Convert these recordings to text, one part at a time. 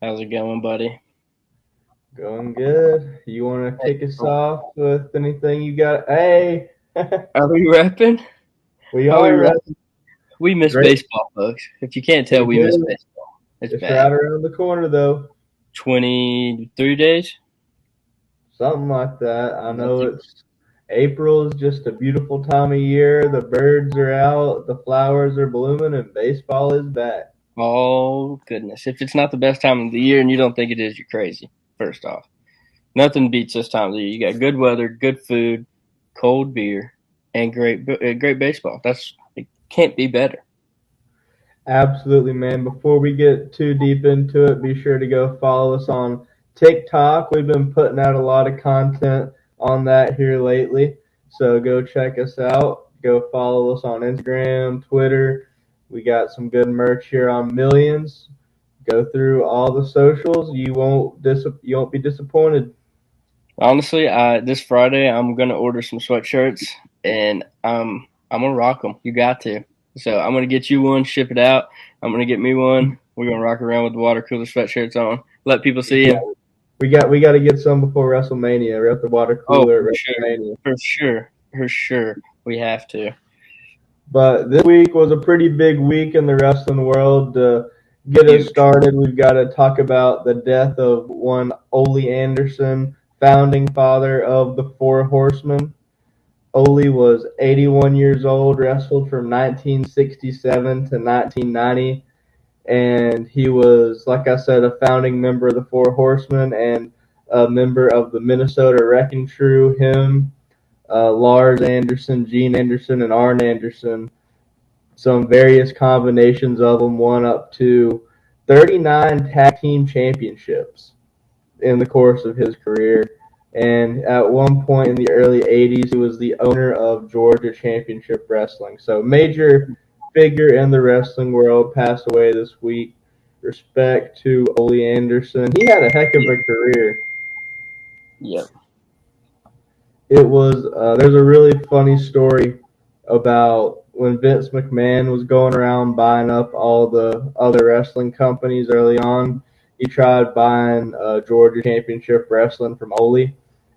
How's it going, buddy? Going good. You want to kick us off with anything you got? Hey, Are we repping? we Are we are repping? We miss great. baseball, folks. If you can't tell, We we miss do. baseball. It's It's right bad. around the corner, though. 23 days? Something like that. I know Nothing. it's April is just a beautiful time of year. The birds are out, the flowers are blooming, and baseball is back. Oh, goodness. If it's not the best time of the year and you don't think it is, you're crazy, first off. Nothing beats this time of the year. You got good weather, good food, cold beer, and great baseball. It can't be better. Absolutely, man. Before we get too deep into it, be sure to go follow us on TikTok. We've been putting out a lot of content on that here lately. So go check us out. Go follow us on Instagram, Twitter. We got some good merch here on Millions. Go through all the socials. You won't be disappointed. Honestly, this Friday I'm gonna order some sweatshirts and I'm gonna rock them. You got to. So I'm gonna get you one, ship it out. I'm gonna get me one. We're gonna rock around with the water cooler sweatshirts on. Let people see Yeah, them. we got to get some before WrestleMania. We're at the water Oh, cooler for at sure, WrestleMania. for sure, for sure. We have to. But this week was a pretty big week in the wrestling world. To get us Huge. started, we've got to talk about the death of one Ole Anderson, founding father of the Four Horsemen. Ole was 81 years old, wrestled from 1967 to 1990, and he was, like I said, a founding member of the Four Horsemen and a member of the Minnesota Wrecking Crew. Him, Lars Anderson, Gene Anderson, and Arn Anderson, some various combinations of them, won up to 39 tag team championships in the course of his career. And at one point in the early 80s, he was the owner of Georgia Championship Wrestling. So, major figure in the wrestling world passed away this week. Respect to Ole Anderson. He had a heck of Yeah. a career. Yep. There's a really funny story about when Vince McMahon was going around buying up all the other wrestling companies early on. He tried buying Georgia Championship Wrestling from Ole,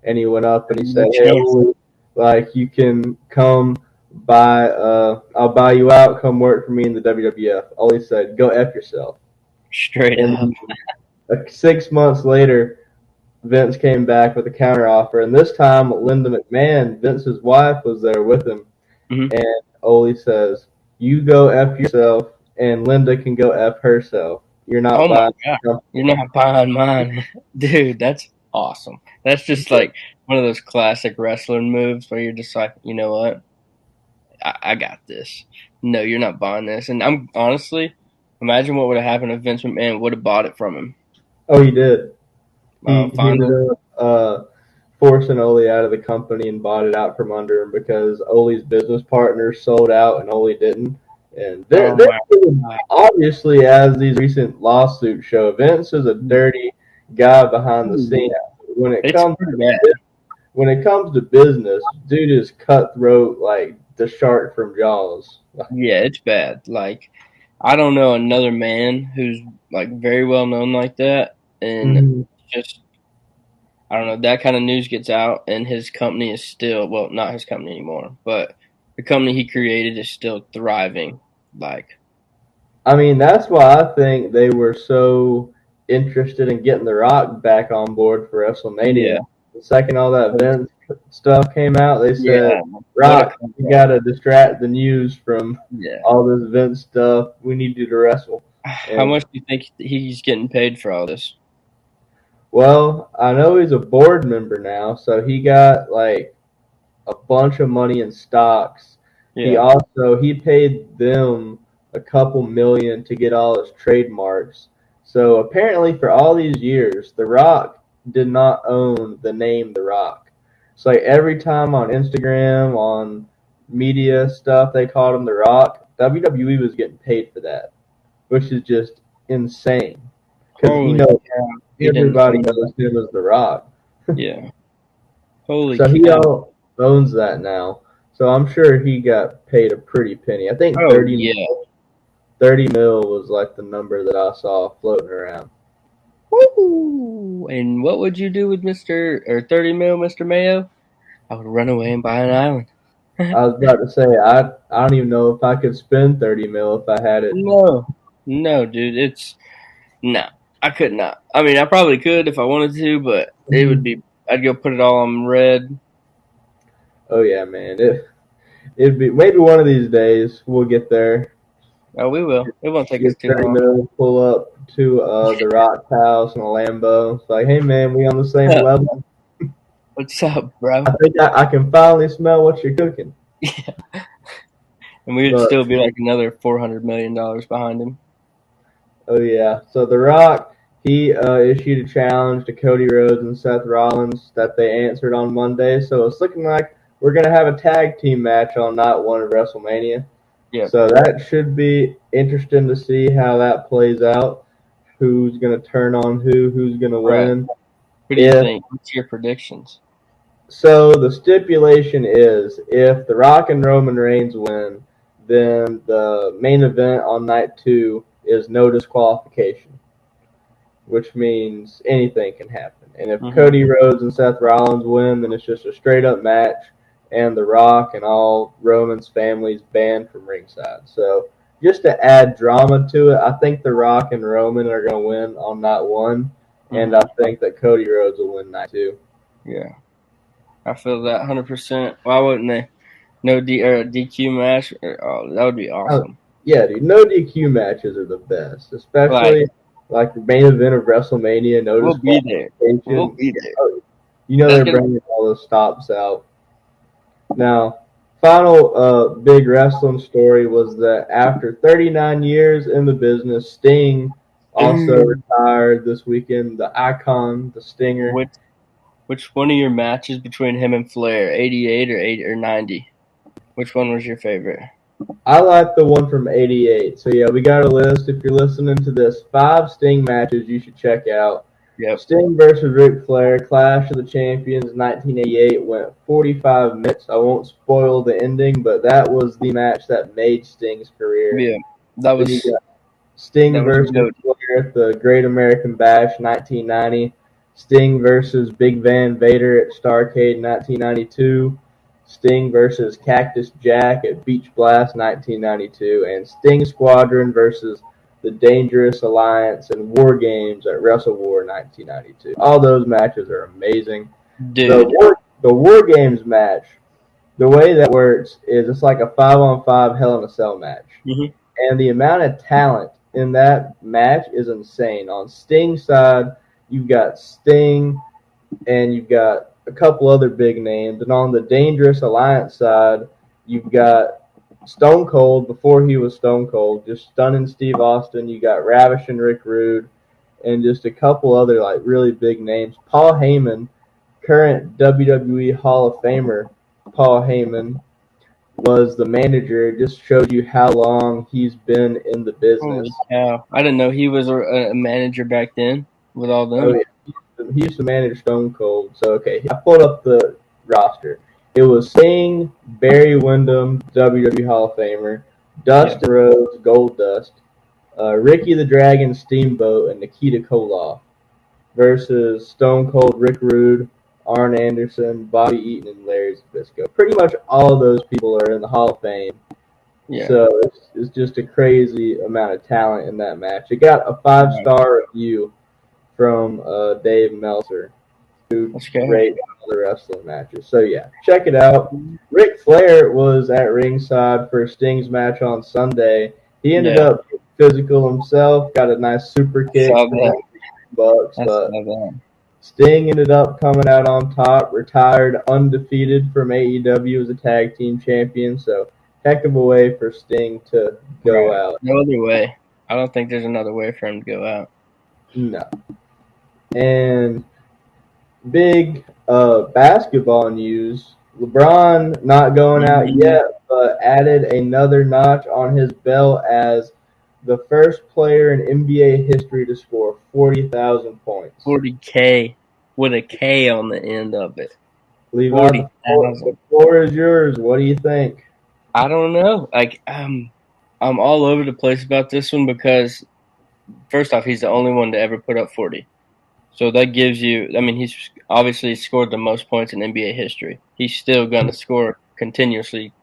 and he went up and he No said, "Hey chance. Ole, like you can come buy, I'll buy you out. Come work for me in the WWF." Ole said, "Go f yourself." Straight And up. 6 months later, Vince came back with a counteroffer, and this time Linda McMahon, Vince's wife, was there with him. Hmm. And Ole says, "You go f yourself, and Linda can go f herself. You're Oh not my buying god. the You're company." not buying mine. Dude, that's awesome. That's just like one of those classic wrestling moves where you're just like, you know what? I got this. No, you're not buying this. And I'm honestly, imagine what would have happened if Vince McMahon would have bought it from him. Oh, he did. He ended Finally. up forcing Ole out of the company and bought it out from under him because Ole's business partners sold out and Ole didn't. And Oh my god. obviously, as these recent lawsuits show, Vince is a dirty guy behind the scenes. When it It's comes pretty to bad. when it comes to business, dude is cutthroat like the shark from Jaws. Yeah, it's bad. Like, I don't know another man who's like very well known like that. And Mhm. just, I don't know, that kind of news gets out and his company is still, well, not his company anymore, but the company he created is still thriving. Like, I mean, that's why I think they were so interested in getting The Rock back on board for WrestleMania. yeah. The second all that Vince stuff came out, they said, Yeah. What a "Rock, you contract. got to distract the news from Yeah. all this Vince stuff. We need you to wrestle." How And much do you think he's getting paid for all this? well, I know he's a board member now, so he got like a bunch of money in stocks. Yeah. He paid them a couple million to get all his trademarks. So apparently for all these years, The Rock did not own the name The Rock. So like every time on Instagram, on media stuff, they called him The Rock. WWE was getting paid for that, which is just insane. Because Holy cow. He didn't everybody own knows that. him as The Rock. Yeah. Holy So he cow. all owns that now. So I'm sure he got paid a pretty penny. I think Oh, yeah. 30 mil was like the number that I saw floating around. Woo! And what would you do with 30 mil, Mr. Mayo? I would run away and buy an island. I was about to say I don't even know if I could spend 30 mil if I had it. No, no, dude, no, I could not. I mean, I probably could if I wanted to, but it would Mhm. be. I'd go put it all on red. Oh yeah, man. It'd be maybe one of these days we'll get there. Oh, we will. It won't take us Get too 30 long. mil, pull up to the Rock's house in a Lambo. It's like, hey man, we on the same level. What's up, I bro? think I can finally smell what you're cooking. And we would But still be like another $400 million behind him. oh yeah, so The Rock he issued a challenge to Cody Rhodes and Seth Rollins that they answered on Monday. So it's looking like we're gonna have a tag team match on night one of WrestleMania. Yep. So that should be interesting to see how that plays out. Who's gonna turn on who's gonna Right. win. What do you If think? What's your predictions? So the stipulation is if The Rock and Roman Reigns win, then the main event on night two is no disqualification, which means anything can happen. And if Mm-hmm. Cody Rhodes and Seth Rollins win, then it's just a straight up match, and The Rock and all Roman's family's banned from ringside. So just to add drama to it, I think The Rock and Roman are going to win on night one, and I Mm-hmm. think that Cody Rhodes will win night two. Yeah, I feel that 100%. Why wouldn't they? No DQ match? Oh, that would be Oh, awesome. yeah, dude. No DQ matches are the best, Like, especially like the main event of WrestleMania. No we'll be there. We'll disqualification. be there. Oh, you know That's they're gonna. bringing all those stops out now. Final big wrestling story was that after 39 years in the business, Sting also Ooh. retired this weekend. The Icon, the Stinger. Which which one of your matches between him and Flair? 88 or 90? Which one was your favorite? I like the one from '88. So yeah, we got a list. If you're listening to this, 5 Sting matches you should check out. Yep. Sting versus Ric Flair, Clash of the Champions, 1988, went 45 minutes. I won't spoil the ending, but that was the match that made Sting's career. Yeah. That Then you was got Sting that was versus goated. Flair at the Great American Bash, 1990. Sting versus Big Van Vader at Starrcade, 1992. Sting versus Cactus Jack at Beach Blast, 1992. And Sting Squadron versus the Dangerous Alliance and War Games at Wrestle War, 1992. All those matches are amazing. The Dude. the War Games match, the way that works is it's like a 5-on-5 Hell in a Cell match. Mm-hmm. And the amount of talent in that match is insane. On Sting's side, you've got Sting and you've got a couple other big names. And on the Dangerous Alliance side, you've got Stone Cold before he was Stone Cold, just stunning Steve Austin. You got Ravishing Rick Rude, and just a couple other like really big names. Paul Heyman, current WWE Hall of Famer, Paul Heyman was the manager. It just shows you how long he's been in the business. Holy cow. I didn't know he was a manager back then with all Oh them. yeah, he used to manage Stone Cold. So okay, I pulled up the roster. It was Sting, Barry Windham, WWE Hall of Famer, Dustin Rhodes, Gold Dust, Ricky the Dragon Steamboat, and Nikita Koloff versus Stone Cold Rick Rude, Arn Anderson, Bobby Eaton, and Larry Zbyszko. Pretty much all of those people are in the Hall of Fame. Yeah. So it's just a crazy amount of talent in that match. It got a 5-star review from Dave Meltzer, who rated all the wrestling matches. So yeah, check it out. Ric Flair was at ringside for Sting's match on Sunday. He ended up physical himself, got a nice super kick for $100, but Sting ended up coming out on top, retired undefeated from AEW as a tag team champion. So heck of a way for Sting to go out. No other way. I don't think there's another way for him to go out. No. And big basketball news. LeBron not going out yet, but added another notch on his belt as the first player in NBA history to score 40,000 points. 40K with a K on the end of it. Levi, the floor is yours. What do you think? I don't know. Like, I'm all over the place about this one because, first off, he's the only one to ever put up 40. So that gives you. I mean, he's obviously scored the most points in NBA history. He's still going to score continuously.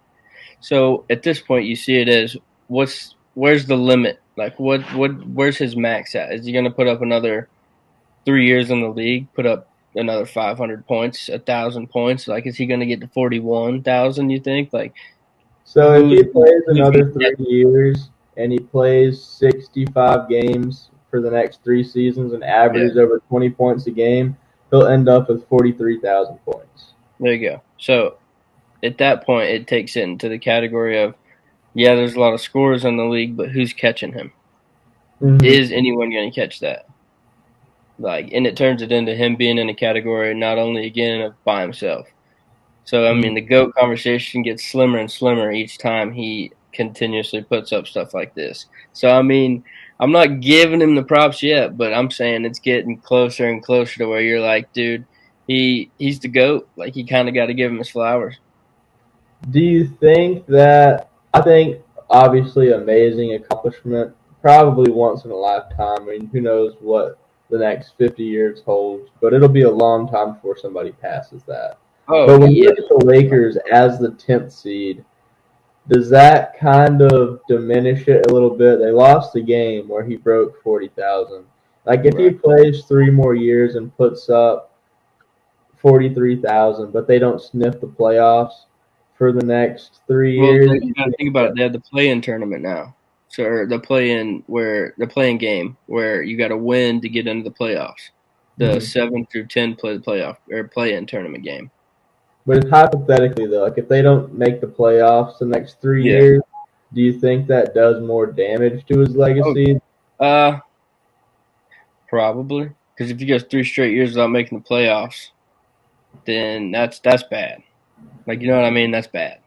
So at this point, you see it as where's the limit? Like where's his max at? Is he going to put up another 3 years in the league? Put up another 500 points, 1,000 points? Like, is he going to get to 41,000? You think? Like, So if who's he plays who's going another to catch? 3 years and he plays 65 games for the next 3 seasons and Yeah, averages over 20 points a game, he'll end up with 43,000 points. there you go. So at that point, it takes it into the category of yeah, there's a lot of scorers in the league, but who's catching him? Mm-hmm. Is anyone going to catch that? Like, and it turns it into him being in a category not only again of by himself. So I Mm-hmm. mean, the GOAT conversation gets slimmer and slimmer each time he continuously puts up stuff like this. So I mean, I'm not giving him the props yet, but I'm saying it's getting closer and closer to where you're like, dude, he's the GOAT. Like, you kind of got to give him his flowers. Do you think that? I think obviously amazing accomplishment, probably once in a lifetime. I mean, who knows what the next 50 years holds, but it'll be a long time before somebody passes that. Oh But when you yeah, look at the Lakers as the 10th seed, does that kind of diminish it a little bit? They lost the game where he broke 40,000. Like if he right. plays 3 more years and puts up 43,000, but they don't sniff the playoffs for the next three Well, years, you got to think about it. They have the play-in tournament now, so or the play-in game where you got to win to get into the playoffs. The Mhm. 7 through 10 play the playoff or play-in tournament game. But if hypothetically though, like if they don't make the playoffs the next three Yeah. years, do you think that does more damage to his Oh, legacy? uh, probably because if you go 3 straight years without making the playoffs, then that's bad. Like, you know what I mean? That's bad,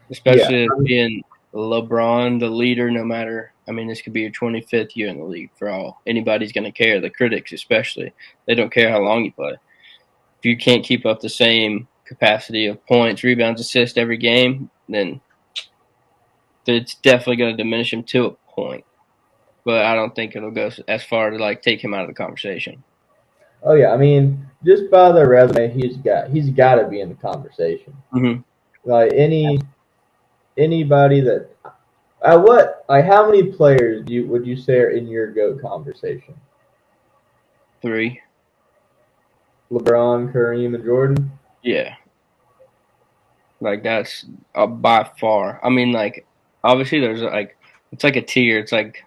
Yeah. especially as being LeBron, the leader. No matter, I mean, this could be your 25th year in the league for all anybody's going to care. The critics, especially, they don't care how long you play. If you can't keep up the same capacity of points, rebounds, assists every game, then it's definitely going to diminish him to a point. But I don't think it'll go as far to like take him out of the conversation. Oh yeah. I mean, just by the resume he's got to be in the conversation. Mm-hmm. Like anybody that what like how many players would you say are in your GOAT conversation? 3, LeBron, Kareem, and Jordan. yeah, like that's by far. I mean, like obviously there's like it's like a tier. It's like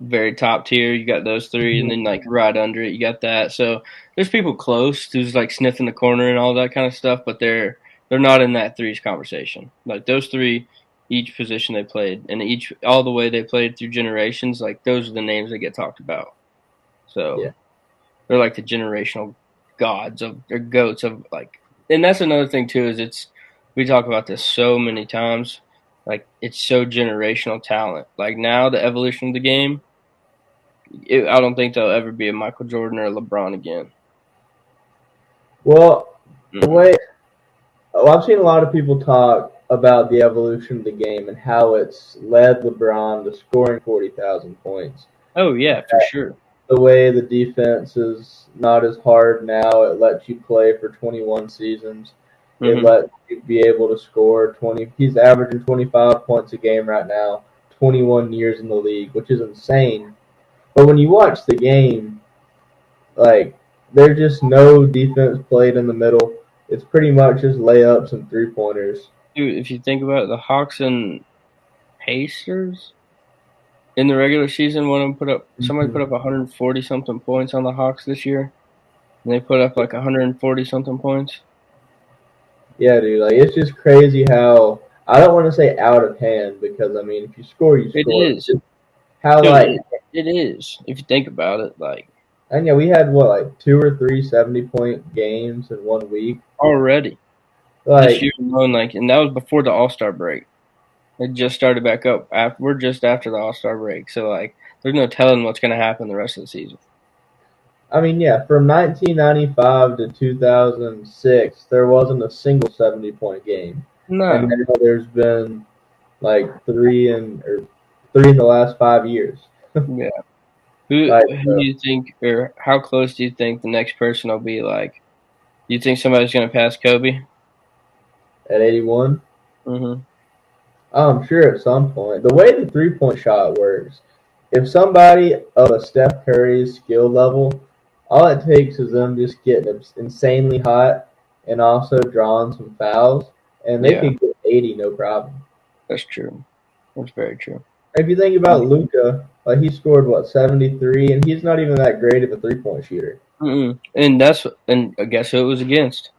very top tier. You got those three, and then like right under it, you got that. So there's people close who's like sniffing the corner and all that kind of stuff, but they're not in that threes conversation. Like those three, each position they played, and each all the way they played through generations. Like those are the names that get talked about. Yeah. So they're like the generational gods of or goats of like. And that's another thing too is it's we talk about this so many times. Like it's so generational talent. Like now the evolution of the game I don't think there'll ever be a Michael Jordan or a LeBron again. Well, the Mm-mm. way I've seen a lot of people talk about the evolution of the game and how it's led LeBron to scoring 40,000 points. Oh yeah, for sure. The way the defense is not as hard now, it lets you play for 21 seasons. It Hmm. lets you be able to score 20. He's averaging 25 points a game right now, 21 years in the league, which is insane. But when you watch the game, like there's just no defense played in the middle. It's pretty much just layups and 3 pointers. Dude, if you think about it, the Hawks and Pacers in the regular season, one of them somebody Mm-hmm. put up 140 something points on the Hawks this year, and they put up like 140 something points. Yeah, dude. Like it's just crazy how I don't want to say out of hand because I mean if you score, you It score. is, How dude. like It is. If you think about it, like and yeah, we had what like two or three 70 point games in 1 week. already this Like year alone, like, and that was before the All Star break. It just started back up. We're just after the All Star break, so like, there's no telling what's going to happen the rest of the season. I mean, yeah, from 1995 to 2006, there wasn't a single 70 point game, and No, now there's been like three in the last 5 years. yeah. Like Who do you think, or how close do you think the next person will be? Like, do you think somebody's gonna pass Kobe? at 81. Mm-hmm. I'm sure at some point. The way the 3-point shot works, if somebody of a Steph Curry's skill level, all it takes is them just getting insanely hot and also drawing some fouls, and they Yeah, could get 80 no problem. that's true. That's very true. If you think about Luca, like he scored what 73, and he's not even that great of a 3-point shooter. Mm-mm. And I guess who it was against?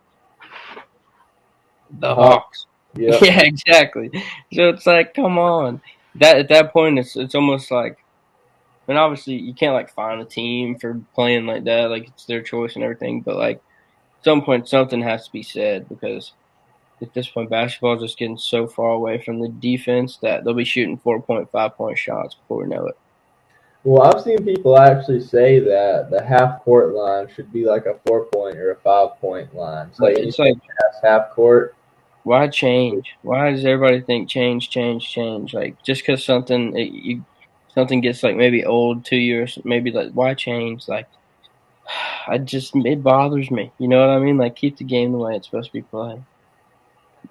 The The Hawks, Hawks. yep. Yeah, exactly. So it's like, come on. That at that point, it's almost like, and obviously you can't like fine a team for playing like that. Like it's their choice and everything. But like at some point, something has to be said because at this point, basketball is just getting so far away from the defense that they'll be shooting 4-point, 5-point shots before we know it. Well, I've seen people actually say that the half court line should be like a 4-point or a 5-point line. So Like it's anything like, past half court. why change? Why does everybody think change, change, change? Like just because something gets like maybe old to you, or maybe like why change? Like it bothers me. You know what I mean? Like keep the game the way it's supposed to be played.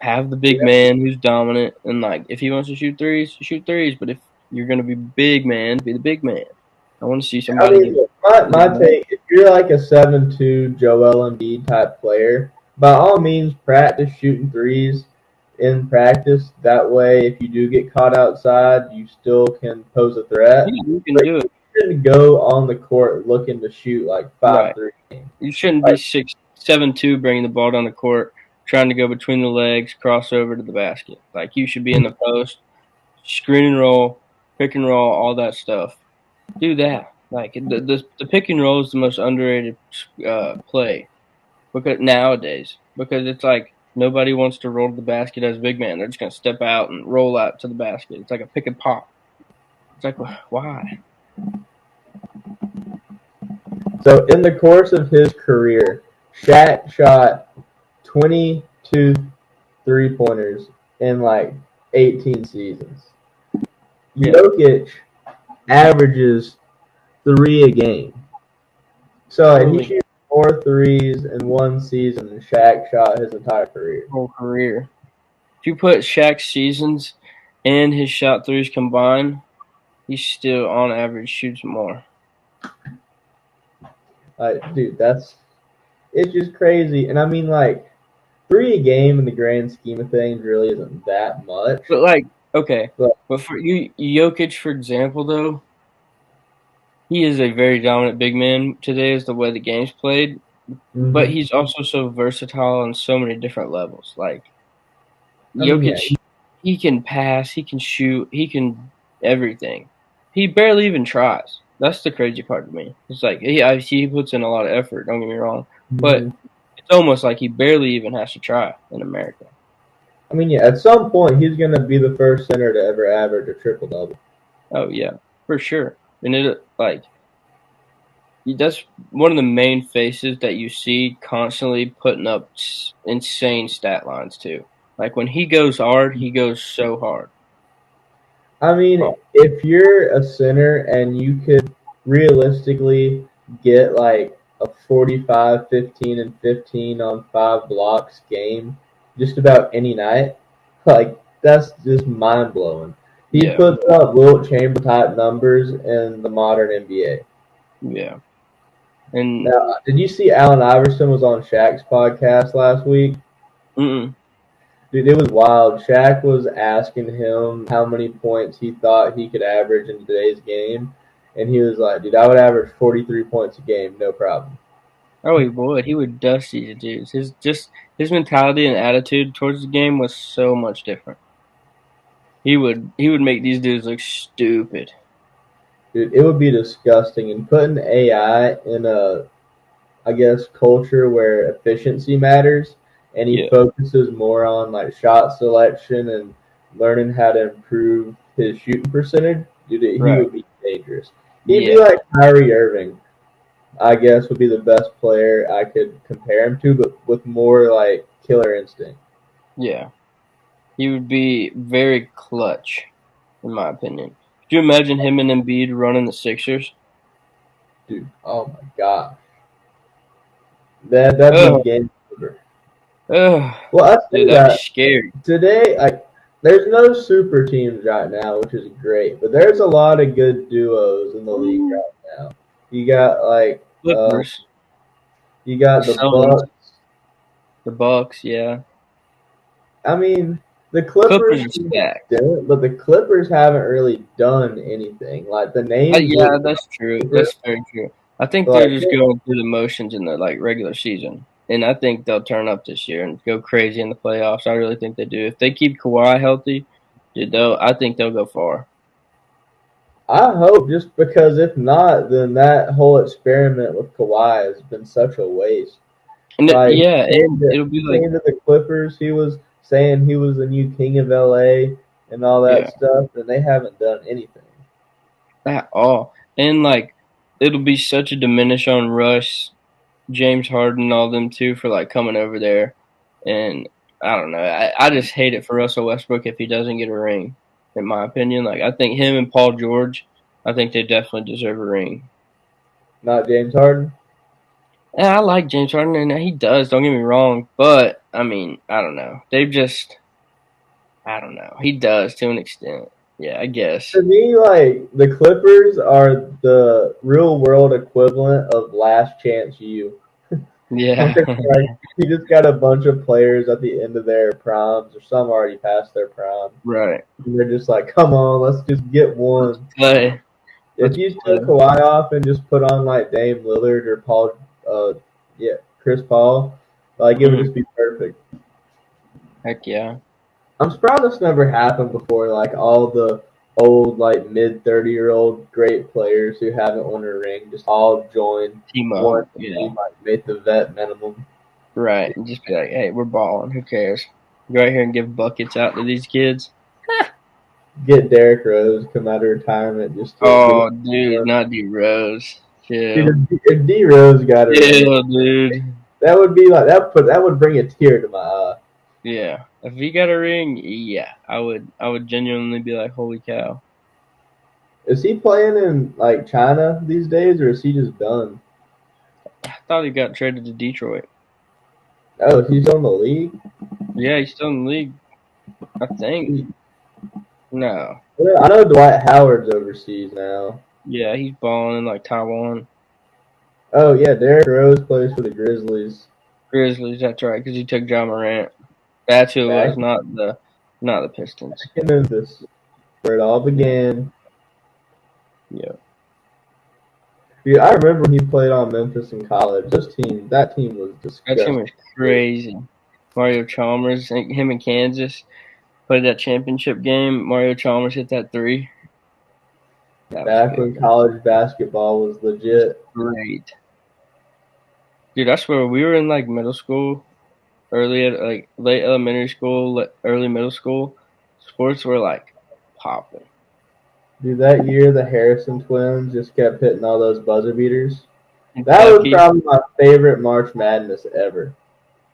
Have the big man who's dominant, and like if he wants to shoot threes. But if you're gonna be big man, be the big man. I want to see I somebody mean, get look, my get take, if you're like a 7-2 Joel Embiid type player, by all means, practice shooting threes in practice. That way, if you do get caught outside, you still can pose a threat. You can But do it you shouldn't go on the court looking to shoot like right. 5-3. You shouldn't be Like, 6'7" 2" bringing the ball down the court, trying to go between the legs, cross over to the basket. Like you should be in the post, screen and roll, pick and roll, all that stuff. Do that. Like the pick and roll is the most underrated play because nowadays because it's like nobody wants to roll to the basket as a big man. They're just gonna step out and roll out to the basket. It's like a pick and pop. It's like why? so, in the course of his career, Shaq shot 22 3-pointers in like 18 seasons. Yeah. Jokic averages 3 a game. So and he Holy shoots 4 threes in one season, and Shaq shot his entire career. whole career. If you put Shaq's seasons and his shot threes combined, he still on average shoots more. Like, dude, it's just crazy. And I mean, like 3 a game in the grand scheme of things really isn't that much. But like, okay, But but for you, Jokic, for example, though, he is a very dominant big man today, is the way the game's played. But mm-hmm. he's also so versatile on so many different levels. Like I mean, yeah, Jokic, he can pass, he can shoot, he can everything. He barely even tries. That's the crazy part to me. It's like I see he puts in a lot of effort. Don't get me wrong, but mm-hmm. it's almost like he barely even has to try in America. I mean, yeah. At some point, he's gonna be the first center to ever average a triple double. Oh yeah, for sure. And it like that's one of the main faces that you see constantly putting up insane stat lines too. Like when he goes hard, he goes so hard. I mean, Oh, if you're a center and you could realistically get like a 45, 15, and 15 on 5 blocks game just about any night, like that's just mind blowing. He yeah, puts up Wilt Chamber type numbers in the modern NBA. yeah. And Now, did you see Allen Iverson was on Shaq's podcast last week? mm-mm. Dude, it was wild. Shaq was asking him how many points he thought he could average in today's game, and he was like, "Dude, I would average 43 points a game, no problem." Oh, he would dust these dudes. His mentality and attitude towards the game was so much different. He would make these dudes look stupid. Dude, it would be disgusting. And putting AI in a, I guess, culture where efficiency matters, and he Yeah, focuses more on like shot selection and learning how to improve his shooting percentage. Dude, he right. would be dangerous. He'd be Yeah, like Kyrie Irving. I guess would be the best player I could compare him to, but with more like killer instinct. yeah. He would be very clutch, in my opinion. Could you imagine him and Embiid running the Sixers? dude. Oh my god, that'd be Oh, game over. oh, Well, I dude, say that'd be that scary. today, like, there's no super teams right now, which is great, but there's a lot of good duos in the league Ooh. right now. You got like, Clippers, you the got the Suns, Bucks. the Bucks. Yeah, I mean, the Clippers Clippers are can stacked. do it, but the Clippers haven't really done anything. Like the names Yeah, look that's true. super, That's very true. I think but they're like just going through the motions in the like regular season, and I think they'll turn up this year and go crazy in the playoffs. I really think they do. If they keep Kawhi healthy, dude, I think they'll go far. I hope just because if not, then that whole experiment with Kawhi has been such a waste. And Like yeah, and it'll be he like, came to the Clippers, he was saying he was the new king of LA and all that yeah, stuff, and they haven't done anything. at all. And like, it'll be such a diminish on Russ, James Harden, all them too for like coming over there. And I don't know. I just hate it for Russell Westbrook if he doesn't get a ring. In my opinion, like I think him and Paul George, I think they definitely deserve a ring. Not James Harden. Yeah, I like James Harden, and he does. Don't get me wrong, but I mean, I don't know. They've just, I don't know. He does to an extent. Yeah, I guess. To me, like the Clippers are the real world equivalent of Last Chance U. Where Yeah, it's like you just got a bunch of players at the end of their primes, or some already past their prime. right. And they're just like, come on, let's just get Let's one. play. If Let's you play. took Kawhi off and just put on like Dame Lillard or uh, Chris Paul, like it would Mhm. just be perfect. Heck yeah. I'm surprised this never happened before. Like all the old, like mid 30-year-old great players who haven't won a ring just all join Team up. one Yeah. team, like make the vet minimum. Right. And just be like, hey, we're balling. Who cares? Go out here and give buckets out to these kids. Get Derrick Rose come out of retirement just to give Oh, him dude, one. not D Rose. Chill. Dude, if D Rose got a ring, Chill, dude. that would be like that would bring a tear to my eye. Yeah. If he got a ring, yeah, I would genuinely be like, holy cow. Is he playing in like China these days, or is he just done? I thought he got traded to Detroit. Oh, he's on the league. Yeah, he's still in the league, I think. No. Well, I know Dwight Howard's overseas now. Yeah, he's balling in like Taiwan. Oh yeah, Derrick Rose plays for the Grizzlies. Grizzlies, that's right, because he took John Morant. That's who it Back, was, not the Pistons. back in Memphis, where it all began. Yeah. Dude, I remember when he played on Memphis in college. That team was That team disgusting. was crazy. Mario Chalmers, him in Kansas, played that championship game. Mario Chalmers hit that three. That was Back good. when college basketball was legit. Great. Dude, I swear, we were in like middle school, like late elementary school, early middle school. Sports were like popping. Dude, that year the Harrison twins just kept hitting all those buzzer beaters. That was Kentucky. probably my favorite March Madness ever.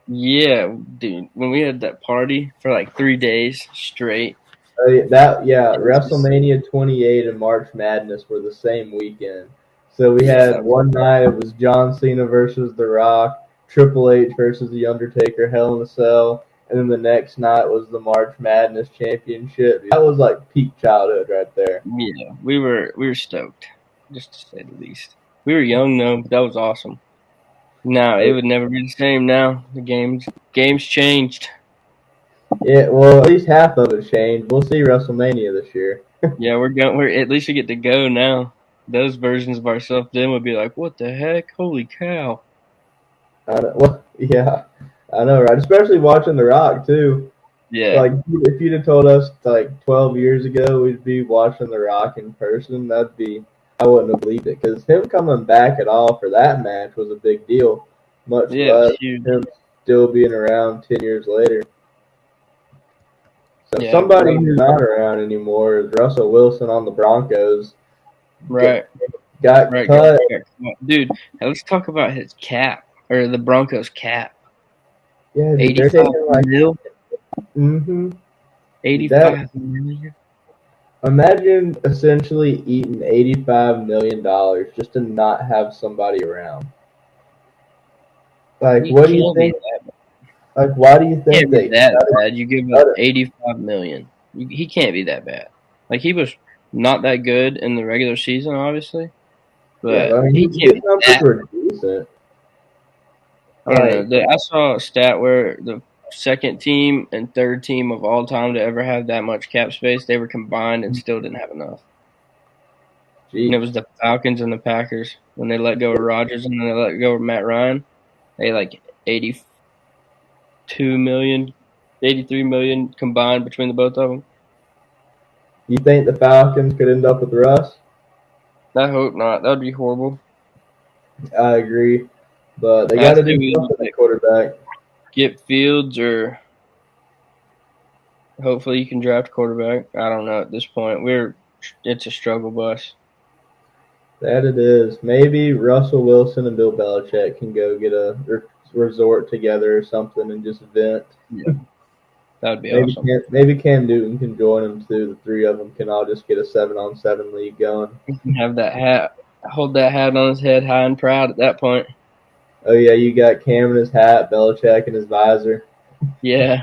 Yeah, dude. When we had that party for like 3 days straight, it was just WrestleMania 28 and March Madness were the same weekend. So we yes, had that was one night it was John Cena versus The Rock, Triple H versus The Undertaker, Hell in a Cell, and then the next night was the March Madness Championship. That was like peak childhood right there. yeah. We were stoked, just to say the least. We were young though, but that was awesome. No, it would never be the same now. The games changed. Yeah, well, at least half of it changed. We'll see WrestleMania this year. Yeah, we're at least we get to go now. Those versions of ourselves then would be like, what the heck? Holy cow. Well, yeah, I know, right? Especially watching The Rock too. Yeah. Like, if you'd have told us like 12 years ago we'd be watching The Rock in person, I wouldn't have believed it. Because him coming back at all for that match was a big deal, much Yeah, it was less huge. him still being around 10 years later. So Yeah, somebody who's not around anymore is Russell Wilson on the Broncos. right. Got Right, cut. dude, let's talk about his cap or the Broncos cap. Yeah, dude, they're 85 taking like, mil, mm-hmm. That 85 million. Imagine essentially eating $85 million just to not have somebody around. Like, You what do you can't be think? Like, why do you think can't be they that cut bad. You give up it? 85 million. He can't be that bad. Like he was not that good in the regular season, obviously, Yeah, but but I he mean, can't his be numbers that. were decent. I don't know. Like, I saw a stat where the second team and third team of all time to ever have that much cap space, they were combined and still didn't have enough. And it geez, was the Falcons and the Packers when they let go of Rodgers and then they let go of Matt Ryan. They like 82 million, 83 million combined between the both of them. you think the Falcons could end up with Russ? I hope not. That would be horrible. I agree, but they got I'd to say do we something at quarterback. get Fields or hopefully you can draft a quarterback. I don't know at this point. It's a struggle bus. That it is. Maybe Russell Wilson and Bill Belichick can go get a resort together or something and just vent. Yeah, that would be Maybe awesome. Cam Newton can join them too. The three of them can all just get a 7-on-7 league going. He can have that hat, hold that hat on his head high and proud at that point. Oh yeah, you got Cam in his hat, Belichick in his visor. Yeah.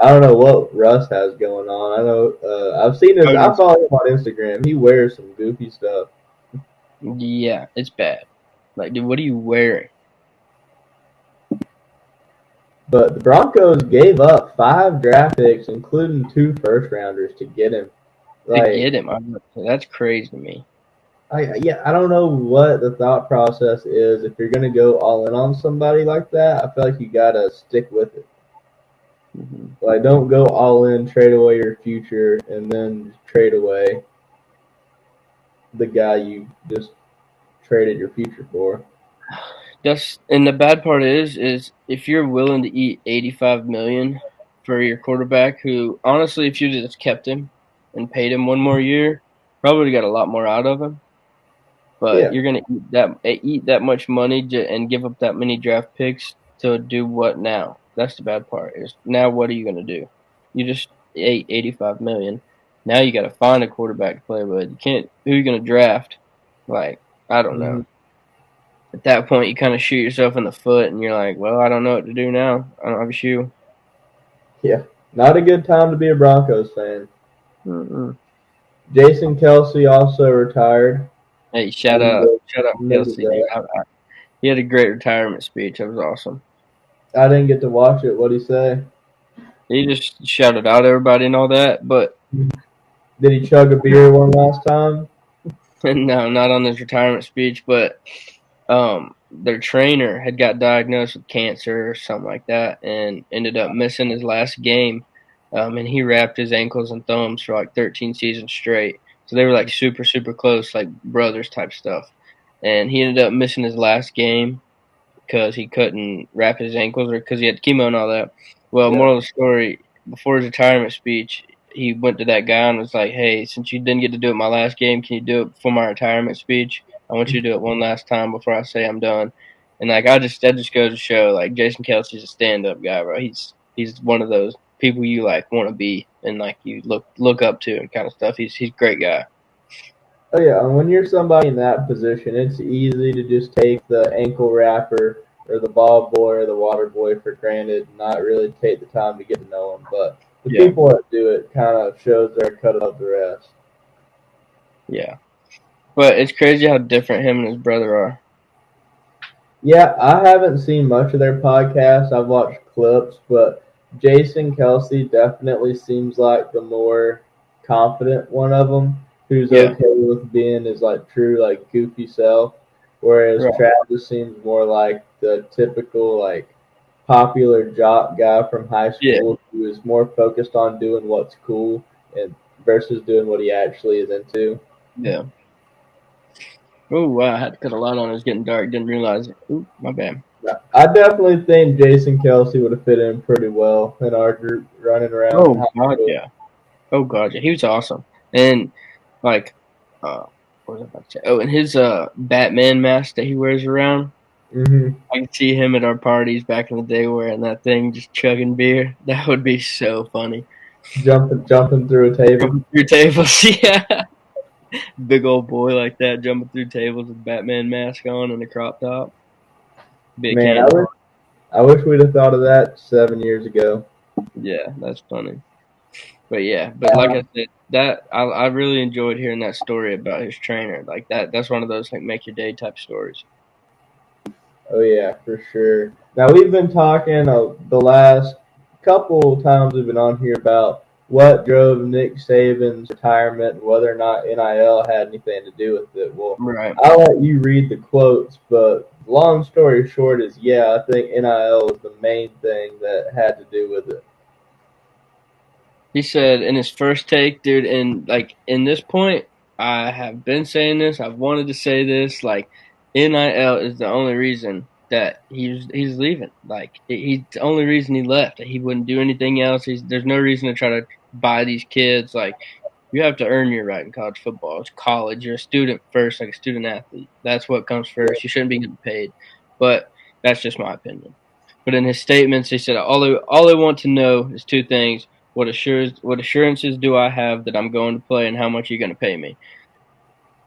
I don't know what Russ has going on. I know I've seen his. I follow him on Instagram. He wears some goofy stuff. Yeah, it's bad. Like, dude, what are you wearing? But the Broncos gave up 5 draft picks, including 2 first rounders, to get him. To Like, get him, that's crazy to me. I don't know what the thought process is. If you're gonna go all in on somebody like that, I feel like you gotta stick with it. Mm-hmm. Like, don't go all in, trade away your future, and then trade away the guy you just traded your future for. And the bad part is if you're willing to eat 85 million for your quarterback, who honestly, if you just kept him and paid him one more year, probably got a lot more out of him. But Yeah. you're gonna eat that much money and give up that many draft picks to do what now? That's the bad part. Is now what are you gonna do? You just ate 85 million. Now you got to find a quarterback to play with. You can't. Who are you gonna draft? Like I don't Hmm. know. At that point, you kind of shoot yourself in the foot, and you're like, well, I don't know what to do now. I don't have a shoe. Yeah. Not a good time to be a Broncos fan. Mm-mm. Jason Kelsey also retired. Hey, We shout out noted Kelsey, dude. that. He had a great retirement speech. That was awesome. I didn't get to watch it. What'd he say? He just shouted out everybody and all that, but Did he chug a beer one last time? no, not on his retirement speech. But their trainer had got diagnosed with cancer or something like that, and ended up missing his last game. And he wrapped his ankles and thumbs for like 13 seasons straight. So they were like super, super close, like brothers type stuff. And he ended up missing his last game because he couldn't wrap his ankles or because he had chemo and all that. Well, Yeah. moral of the story, before his retirement speech, he went to that guy and was like, hey, since you didn't get to do it my last game, can you do it before my retirement speech? I want you to do it one last time before I say I'm done. And like that just goes to show like Jason Kelsey's a stand up guy, bro. He's one of those people you like want to be and like you look up to and kind of stuff. He's a great guy. Oh yeah, and when you're somebody in that position, it's easy to just take the ankle wrapper or the ball boy or the water boy for granted and not really take the time to get to know them. But the Yeah, people that do it kind of shows they're cut above the rest. yeah. But it's crazy how different him and his brother are. Yeah, I haven't seen much of their podcast. I've watched clips, but Jason Kelsey definitely seems like the more confident one of them, who's Yeah, okay with being his like true like goofy self, whereas right. Travis seems more like the typical like popular jock guy from high Yeah, school who is more focused on doing what's cool and versus doing what he actually is into. yeah. Oh wow, I had to cut a light on. It was getting dark. Didn't realize it. Ooh, my bad. I definitely think Jason Kelsey would have fit in pretty well in our group running around in Oh high god, school. yeah. Oh god, yeah. He was awesome. And like, what was I about to say? Oh, and his Batman mask that he wears around. Hmm. I can see him at our parties back in the day wearing that thing, just chugging beer. That would be so funny. jumping through a table. Jumping through tables, yeah. Big old boy like that jumping through tables with Batman mask on and a crop top. Be a Man, cannon. I wish we'd have thought of that 7 years ago. Yeah, that's funny. But yeah, but like I said, that I really enjoyed hearing that story about his trainer. Like that's one of those like make your day type stories. Oh yeah, for sure. Now we've been talking the last couple times we've been on here about what drove Nick Saban's retirement and whether or not NIL had anything to do with it. Well, Right. I'll let you read the quotes, but long story short is yeah, I think NIL was the main thing that had to do with it. He said in his first take, dude, and like in this point, I have been saying this. I've wanted to say this. Like NIL is the only reason that he's leaving. Like he's the only reason he left. He wouldn't do anything else. There's no reason to try to buy these kids. Like you have to earn your right in college football. It's college. You're a student first, like a student athlete. That's what comes first. You shouldn't be getting paid. But that's just my opinion. But in his statements, he said all they want to know is two things: what assurances do I have that I'm going to play, and how much are you going to pay me?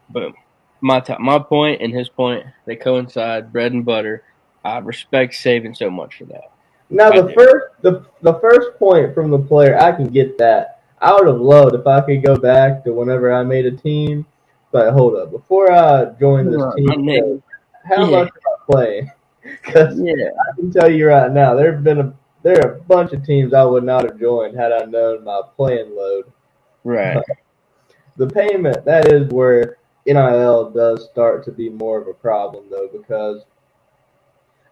Boom. My point and his point, they coincide. Bread and butter. I respect Saban so much for that. Now I the do. first point from the player, I can get that. I would have loved if I could go back to whenever I made a team. But hold up, before I joined this My team, name. how Yeah. much am I playing? Because Yeah. I can tell you right now, there are a bunch of teams I would not have joined had I known my playing load. Right. But the payment, that is where NIL does start to be more of a problem, though, because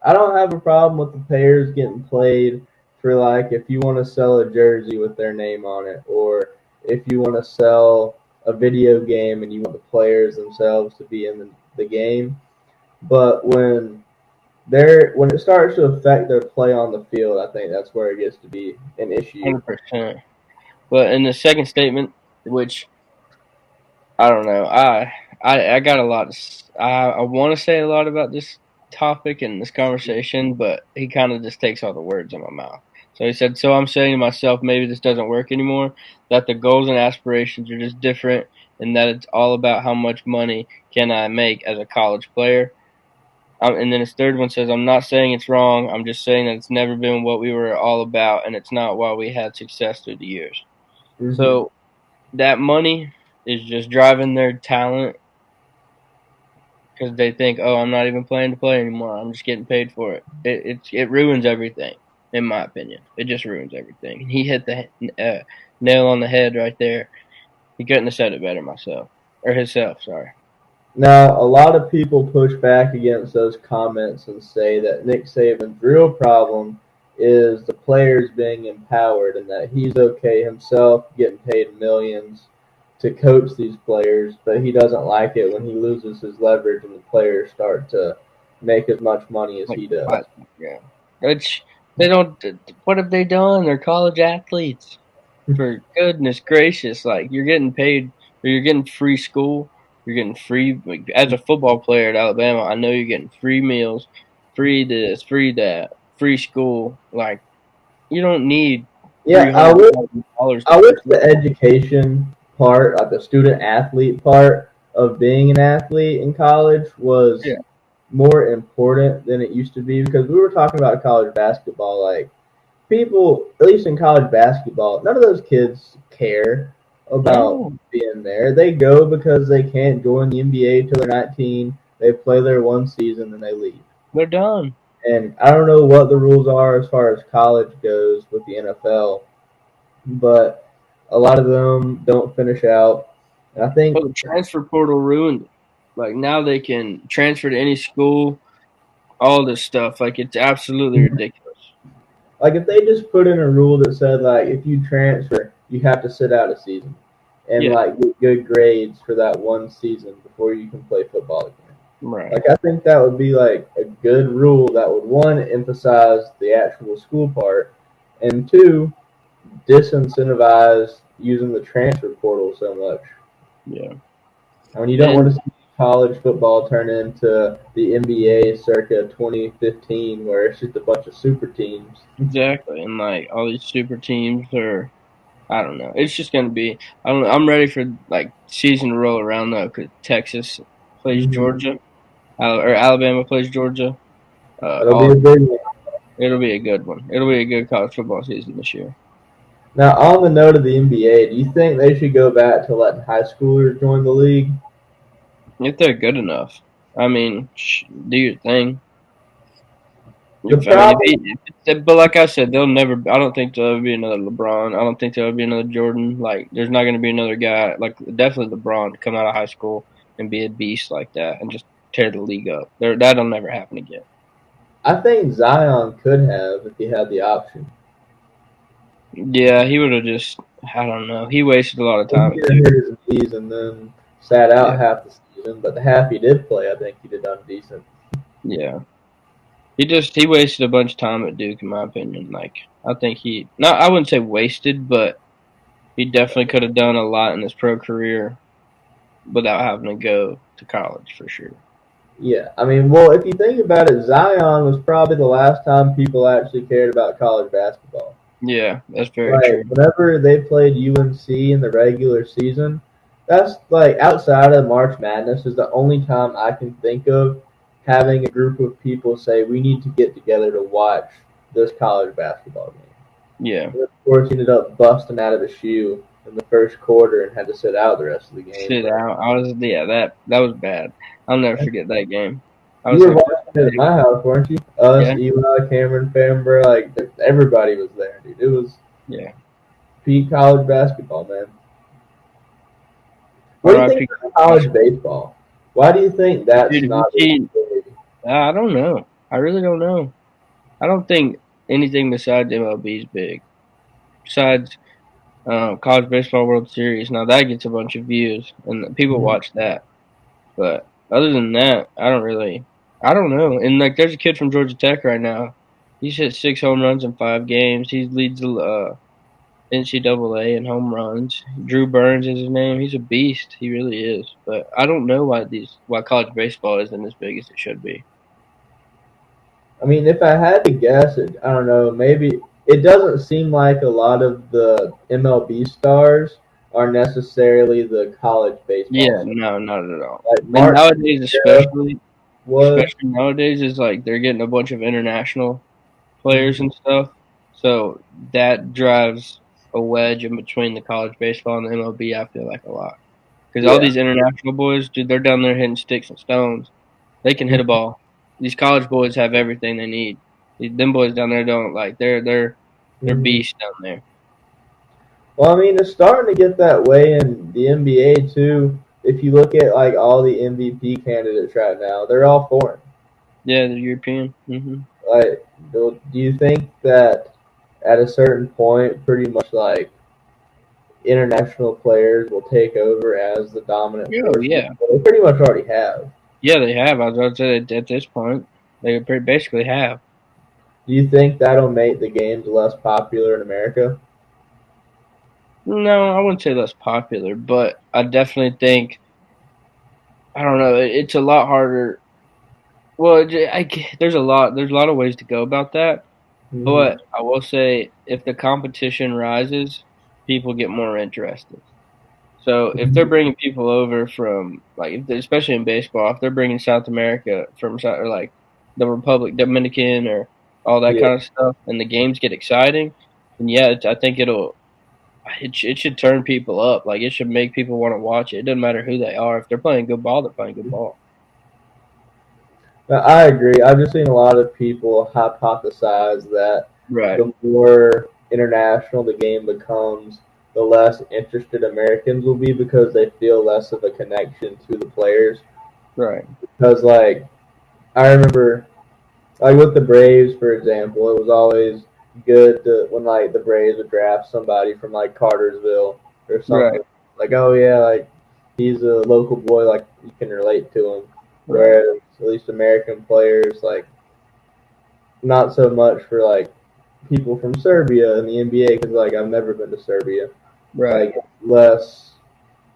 I don't have a problem with the players getting played for, like, if you want to sell a jersey with their name on it, or if you want to sell a video game and you want the players themselves to be in the game. But when it starts to affect their play on the field, I think that's where it gets to be an issue. 100%. But in the second statement, which I don't know. I got a lot. I want to say a lot about this topic and this conversation, but he kind of just takes all the words in my mouth. So he said, "So I'm saying to myself, maybe this doesn't work anymore. That the goals and aspirations are just different, and that it's all about how much money can I make as a college player." And then his third one says, "I'm not saying it's wrong. I'm just saying that it's never been what we were all about, and it's not why we had success through the years." Mm-hmm. So that money is just driving their talent because they think, "Oh, I'm not even playing to play anymore. I'm just getting paid for it." It ruins everything, in my opinion. It just ruins everything. And he hit the nail on the head right there. He couldn't have said it better myself or himself. Sorry. Now, a lot of people push back against those comments and say that Nick Saban's real problem is the players being empowered and that he's okay himself getting paid millions to coach these players, but he doesn't like it when he loses his leverage and the players start to make as much money as Like, he does. yeah, which they don't. What have they done? They're college athletes. For goodness gracious, like you're getting paid, or you're getting free school, you're getting free. Like, as a football player at Alabama, I know you're getting free meals, free this, free that, free school. Like you don't need Yeah, three hundred dollars to I play wish the football. education part, like the student athlete part of being an athlete in college, was Yeah, more important than it used to be because we were talking about college basketball. Like people, at least in college basketball, none of those kids care about no, being there. They go because they can't join the NBA till they're 19. They play their one season, then they leave. they're done. And I don't know what the rules are as far as college goes with the NFL, but a lot of them don't finish out. And I think, Well, the transfer portal ruined it. Like now they can transfer to any school, all this stuff. Like it's absolutely ridiculous. like, if they just put in a rule that said, like, if you transfer, you have to sit out a season and, Yeah, like, get good grades for that one season before you can play football again. right. Like, I think that would be, like, a good rule that would, one, emphasize the actual school part, and two, disincentivize using the transfer portal so much. Yeah, I mean, you don't want and to see college football turn into the NBA circa 2015, where it's just a bunch of super teams. exactly, and like all these super teams are. I don't know. It's just gonna be. I don't know. I'm ready for like season to roll around though, because Texas plays Hmm. Georgia, or Alabama plays Georgia. That'll be All a big one. it'll be a good one. It'll be a good college football season this year Now, on the note of the NBA, do you think they should go back to letting high schoolers join the league? if they're good enough. I mean, do your thing. The If I mean, problem, but like I said, they'll never. I don't think there'll ever be another LeBron. I don't think there'll be another Jordan. Like, there's not going to be another guy like definitely LeBron to come out of high school and be a beast like that and just tear the league up. That'll never happen again. I think Zion could have if he had the option. Yeah, he would have just. I don't know. He wasted a lot of He time at could have Duke. hurt his knees and then sat Yeah, out half the season, but the half he did play, I think he did done decent. yeah. He wasted a bunch of time at Duke, in my opinion. Like, I think not. I wouldn't say wasted, but he definitely could have done a lot in his pro career without having to go to college for sure. Yeah, I mean, well, if you think about it, Zion was probably the last time people actually cared about college basketball. Yeah, that's very Like, true. whenever they played UNC in the regular season, that's like outside of March Madness is the only time I can think of having a group of people say we need to get together to watch this college basketball game. Yeah, And of course, he ended up busting out of the shoe in the first quarter and had to sit out the rest of the game. sit But out. I was that was bad. I'll never forget that game. I you was were like, watching it at my house, weren't you? Us, yeah, Eli, Cameron, Famber, like everybody was there, dude. It was yeah. peak college basketball, man. What do you think R.I.P. about college baseball? Why do you think that's Dude, if not you as see, big? I don't know. I really don't know. I don't think anything besides MLB is big. Besides college baseball World Series. Now that gets a bunch of views and people Mhm. watch that. But other than that, I don't really. I don't know. And like, there's a kid from Georgia Tech right now. He's hit 6 home runs in 5 games. He leads the NCAA in home runs. Drew Burns is his name. He's a beast. He really is. But I don't know why college baseball isn't as big as it should be. I mean, if I had to guess, I don't know. Maybe it doesn't seem like a lot of the MLB stars are necessarily the college baseball Yeah, stars. no, not at all. Like And Mark nowadays, Teixeira was. especially nowadays, is like they're getting a bunch of international players Mhm. and stuff. So that drives a wedge in between the college baseball and the MLB. I feel like a lot because all Yeah. these international boys, dude, they're down there hitting sticks and stones. They can hit a ball. These college boys have everything they need. Them boys down there don't like they're Mhm. beasts down there. Well, I mean, it's starting to get that way in the NBA too. If you look at like all the MVP candidates right now, they're all foreign. Yeah, they're European. Like, do you think that at a certain point, pretty much like international players will take over as the dominant Oh force? yeah, Well, they pretty much already have. yeah, they have. I was about to say at this point they basically have. Do you think that'll make the games less popular in America? No, I wouldn't say less popular, but I definitely think I don't know. It's a lot harder. Well, there's a lot of ways to go about that. Hmm. But I will say, if the competition rises, people get more interested. So if they're bringing people over from like, especially in baseball, if they're bringing South America from or like the Republic Dominican or all that Yeah. kind of stuff, and the games get exciting, then yeah, I think it should turn people up. Like it should make people want to watch it. It doesn't matter who they are. If they're playing good ball, they're playing good ball. I agree. I've just seen a lot of people hypothesize that Right, the more international the game becomes, the less interested Americans will be because they feel less of a connection to the players. right, Because, like, I remember, like, with the Braves, for example, it was always good when, like, the Braves would draft somebody from, like, Cartersville or right, something. Like, oh, yeah, like, he's a local boy, like, you can relate to him. right, Whereas, at least American players, like, not so much for like people from Serbia in the NBA because like I've never been to Serbia. right, Like less,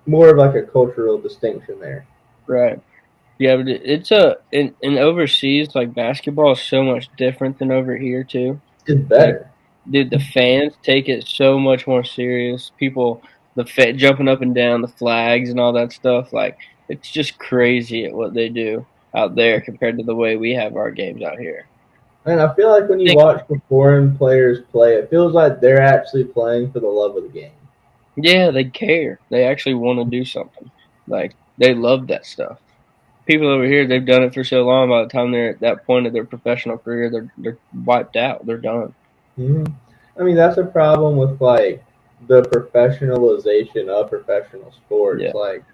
more of like a cultural distinction there. right. Yeah, but it's in overseas like basketball is so much different than over here too. It's Like better. dude, the fans take it so much more serious. People, jumping up and down, the flags and all that stuff. Like it's just crazy at what they do out there compared to the way we have our games out here. And I feel like when you Think, watch the foreign players play, it feels like they're actually playing for the love of the game. yeah, they care. They actually want to do something. Like they love that stuff. People over here, they've done it for so long. By the time they're at that point of their professional career, they're wiped out. They're done. Hmm. I mean, that's a problem with like the professionalization of professional sports. Yeah, Like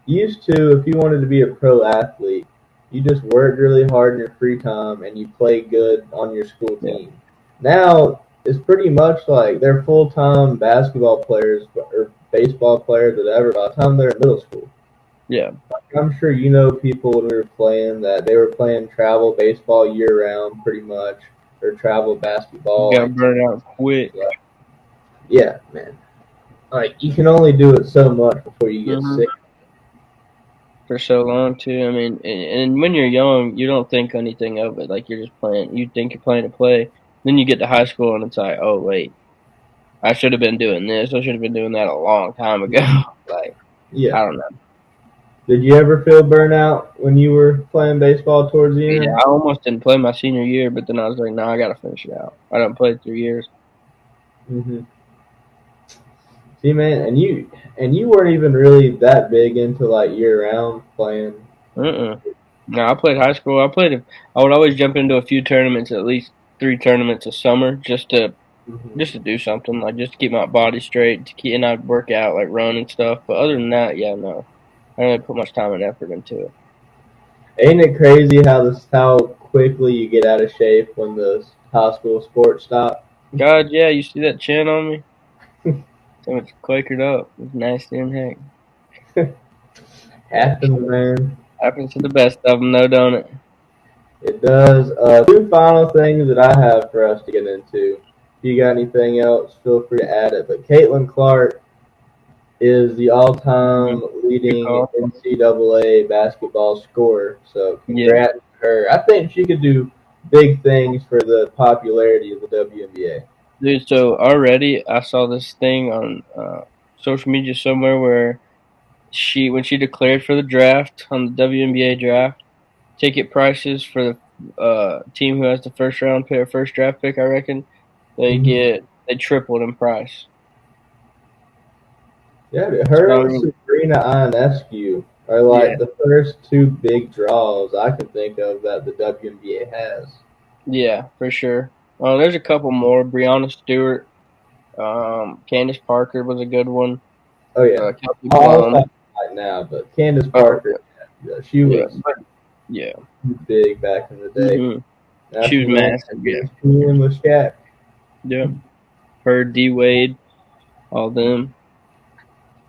used to, if you wanted to be a pro athlete, you just worked really hard in your free time and you played good on your school yeah, team. Now it's pretty much like they're full time basketball players or baseball players, whatever, by the time they're in middle school. yeah. I'm sure you know people when we were playing that they were playing travel baseball year round pretty much, or travel You basketball. got And burned out quick. yeah, man. Like you can only do it so much before you get Hmm. sick. For so long too. I mean, and when you're young, you don't think anything of it. Like you're just playing. You think you're playing to play. Then you get to high school and it's like, oh wait, I should have been doing this. I should have been doing that a long time ago. Like Yeah. I don't know. Did you ever feel burnout when you were playing baseball towards the Yeah, end? I almost didn't play my senior year, but then I was like, no, I got to finish it out. I done played 3 years. Hmm. See, man, and you weren't even really that big into like year round playing. Mm-mm. No, I played high school. I would always jump into a few tournaments, at least 3 tournaments a summer, Hmm. just to do something, like just to keep my body straight, to keep and I'd work out, like run and stuff. But other than that, yeah, no, I don't really put much time and effort into it. Ain't it crazy how quickly you get out of shape when the high school sports stop? God, yeah, you see that chin on me? So much quakered up. It's nasty and heck. Yeah, Happens, man. happens to the best of them, though, don't it? It does. Two final things that I have for us to get into. If you got anything else, feel free to add it. But Caitlin Clark is the Mm-hmm. all-time Good leading call. NCAA basketball scorer. So Yeah, congrats to her. I think she could do big things for the popularity of the WNBA. dude. So already, I saw this thing on social media somewhere where when she declared for the draft on the WNBA draft, ticket prices for the team who has the first round pick or first draft pick, I reckon Mm-hmm. they tripled in price. Yeah, So her I and mean, Sabrina Ionescu are yeah, like the first two big draws I can think of that the WNBA has. yeah, for sure. There's a couple more. Brianna Stewart, Candace Parker was a good one. Oh yeah, Kelsey all Plum. time right now, but Candace Oh Parker, yeah, she yeah, was but yeah. big back in the day. Hmm. That's She was the one massive. that Yeah, was teaming with Shaq. yeah. Her, D Wade, all them.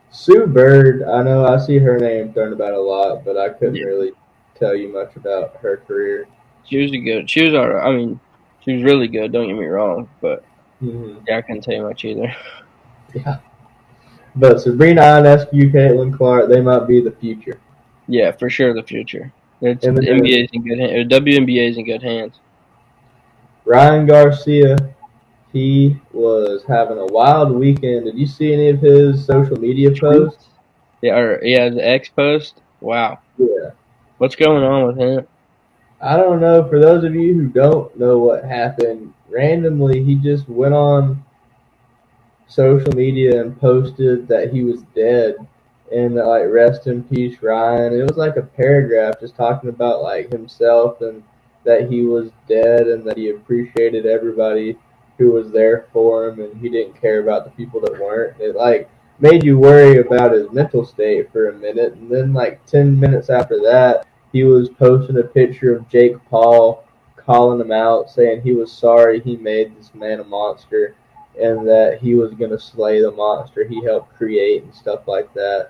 Sue Bird, I know I see her name thrown about a lot, but I couldn't Yeah, really tell you much about her career. she was a good. She was alright. I mean, she was really good. Don't get me wrong, but Hmm. yeah, I couldn't tell you much either. Yeah, but Sabrina Ionescu, Caitlin Clark, they might be the future. Yeah, for sure, the future. It's And the then NBA's in good hands. WNBA's in good hands. Ryan Garcia, he was having a wild weekend. Did you see any of his social media posts? Tweets. Yeah, or yeah, the X post. Wow, Yeah. what's going on with him? I don't know. For those of you who don't know what happened, randomly he just went on social media and posted that he was dead and that, like, rest in peace Ryan. It was like a paragraph just talking about like himself and that he was dead and that he appreciated everybody who was there for him and he didn't care about the people that weren't. It like made you worry about his mental state for a minute, and then like 10 minutes after that he was posting a picture of Jake Paul calling him out, saying he was sorry he made this man a monster and that he was going to slay the monster he helped create and stuff like that.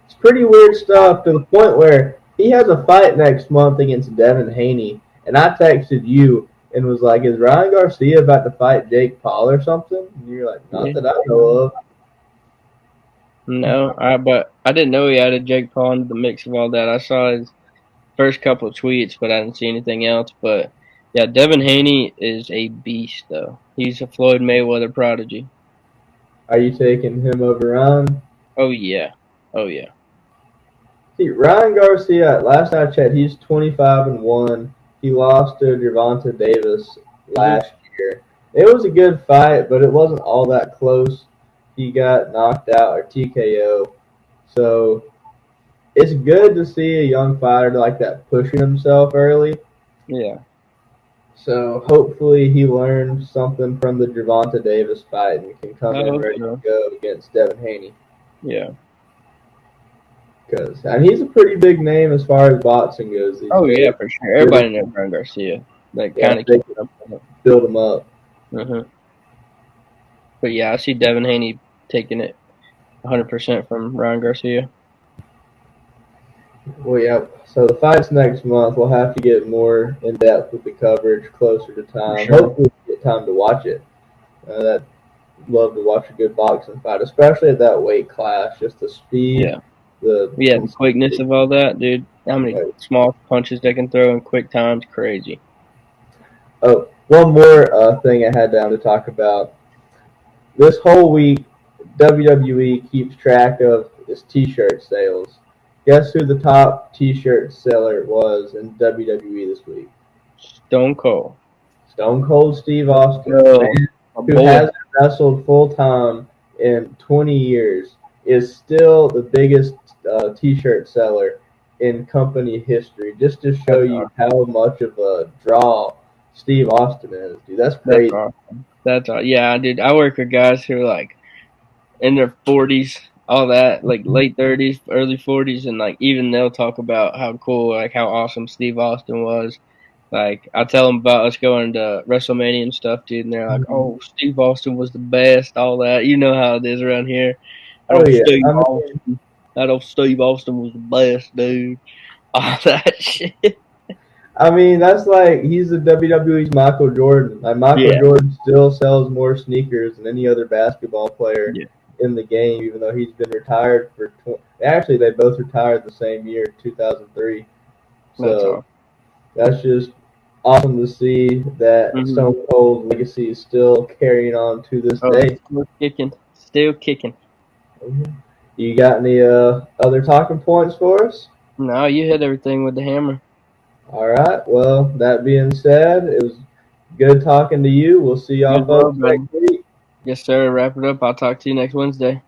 It's pretty weird stuff to the point where he has a fight next month against Devin Haney, and I texted you and was like, "Is Ryan Garcia about to fight Jake Paul or something?" And you're like, "Not Yeah, that I know of." no, but I didn't know he added Jake Paul into the mix of all that. I saw his first couple of tweets, but I didn't see anything else. But Yeah, Devin Haney is a beast, though. He's a Floyd Mayweather prodigy. Are you taking him over Ryan? Oh yeah, oh yeah. See, Ryan Garcia, last I checked, he's 25-1. He lost to Gervonta Davis Hmm. last year. It was a good fight, but it wasn't all that close. He got knocked out or TKO. So it's good to see a young fighter like that pushing himself early. Yeah. So hopefully he learned something from the Gervonta Davis fight and can come I in hope ready to so. go against Devin Haney. Yeah. And he's a pretty big name as far as boxing goes these Oh yeah, days. for sure. Really, Everybody knows Ryan Garcia. Like yeah, kind of they keeping can up with build him up. it. But yeah, I see Devin Haney taking it 100% from Ryan Garcia. Well, yeah. So the fight's next month. We'll have to get more in depth with the coverage closer to For time. sure. Hopefully, we get time to watch it. That love to watch a good boxing fight, especially at that weight class. Just the speed, Yeah. the Yeah, the quickness consistency. of all that, dude. How many small punches they can throw in quick time's crazy. Oh, one more thing I had down to talk about. This whole week, WWE keeps track of its T-shirt sales. Guess who the top T-shirt seller was in WWE this week? Stone Cold. Stone Cold Steve Let's Austin, the go. man My who boy. hasn't wrestled full time in 20 years, is still the biggest T-shirt seller in company history. Just to show That's you awesome. how much of a draw Steve Austin is, dude. That's That's crazy. awesome. That's all. Yeah, dude. I work with guys who are like in their 40s, all that, like late 30s, early 40s, and like even they'll talk about how cool, like how awesome Steve Austin was. Like I tell them about us going to WrestleMania and stuff, dude, and they're like, "Oh, Steve Austin was the best," all that. You know how it is around here. That Oh old yeah, Steve I mean, Austin. That old Steve Austin was the best, dude. All that shit. that's like he's the WWE's Michael Jordan. Like Michael Yeah, Jordan still sells more sneakers than any other basketball player yeah. in the game, even though he's been retired for. Actually, they both retired the same year, 2003. That's So all. that's just awesome to see that Mm-hmm. Stone Cold's legacy is still carrying on to this Oh, day. still kicking, still kicking. You got any other talking points for us? No, you hit everything with the hammer. All right. Well, that being said, it was good talking to you. We'll see You y'all as well, folks brother. next week. Yes, sir. Wrap it up. I'll talk to you next Wednesday.